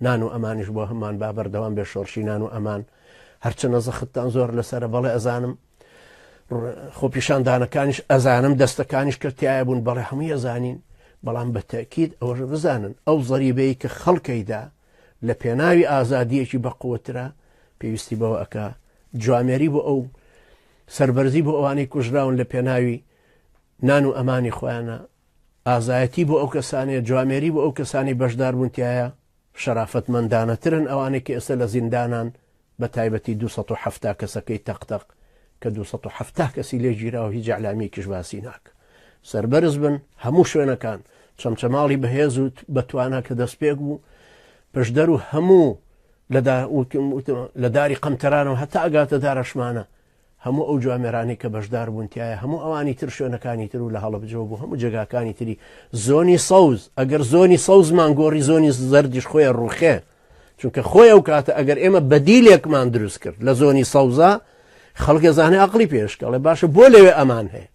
نان و ئەمانیش بۆ هەمان با بەردەوام بێ شۆڕشی نان و ئەمان هەرچەنە زەختتان زۆر لەسرە بەڵێ ئەزانم خۆپیشاندانەکانیش ئەزانم دەستەکانیش کردتیایە بوون بەڵێ هەمووی ئەزانین بەڵام بە تەکید ئەوەش بزانن ئەو زەریبەی کە خەڵکەیدا لە پێناوی ئازادیەکی بەقوترە پێویستی بەوە ئەکا جوامێری بۆ ئەو سەربەرزی بۆ ئەوانەی کوژراون لە پێناوی نان و ئەمانی خۆیانە ئازایەتی بۆ ئەو کەسانێ جوامێری بۆ ئەو کەسانی بەشدار بوونتیایە شەرافەتمەندانەترن ئەوانێک کە ئێستا لە زیندانان بە تایبەتی 270 کەسەکەی تەقتەق کە 270 کەسی لێ گیراوە هیچ ئەعلامێکیش باسی ناکە سەربەرز بن هەموو شوێنەکان چەمچەماڵی بەهێز و بەتوانە کە دەست پێک بوو پشدەر و هەموو لە داری قەمتەرانەوە هەتا ئەگاتە دارەشمانە هەموو ئەو جوامێرانی کە بەشدار بوونتیایە هەموو ئەوانی تر شوێنەکانی تر و لە هەڵەبجەوە بوو هەموو جێگاکانی تری زۆنی سەوز ئەگەر زۆنی سەوزمان گۆڕی زۆنی زەردیش خۆیان ڕوخێ چونکە خۆی ئەو کاتە ئەگەر ئێمە بەدیلێکمان دروست کرد لە زۆنی سەوزە خەڵک زانێ عەقڵی پێشکەڵێ باشە بۆ لەوێ ئەمان هەیە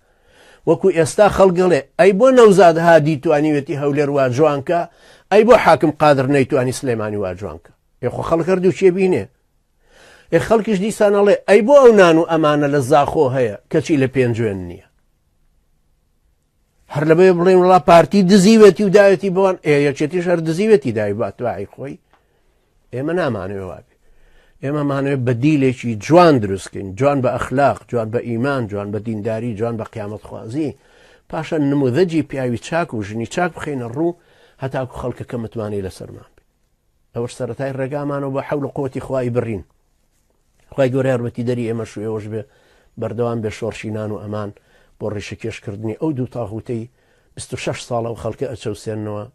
وەکو ئێستا خەڵگەڵێ ئەی بۆ نەوزاد هادی توانیوێتی هەولێر وا جوانکە ئەی بۆ حاکم قادر نەیتوانی سلێمانی وا جوانکە یخۆ خەڵک هەردوو چێ بینێ خەڵکیش دیسانەڵێ ئەی بۆ ئەو نان و ئەمانە لە زاخۆ هەیە کەچی لە پێنجوێن نییە هەر لەبێ بڵێن وڵا پارتی دزیوێتی و داوێتی بۆوان یەکێتیش هەر دزیوێتی داوی باتوای خۆی ئێمە نامانوێ وابێ ئێمە مانوێت بە دیلێکی جوان دروستکەین جوان بە ئەخلاق جوان بە ئیمان جوان بە دینداری جوان بە قیامەت خوازی پاشە نموذەجی پیاوی چاک و ژنی چاک بخینە ڕوو هەتاکو خەڵکەکە متوانەی لەسەرمان بێ ئەوەش سەرەتای ڕێگامانەوە بە حەول و قووەتی خوای بڕین خوای گەورە یارمەتی دەری ئێمە شوێوەش بێ بەردەوام بێ شۆڕشی نان و ئەمان بۆ ڕێشەکێشکردنی ئەو دوو تاغوتەی 26 ساڵە و خەڵکە ئەچەوسێنەوە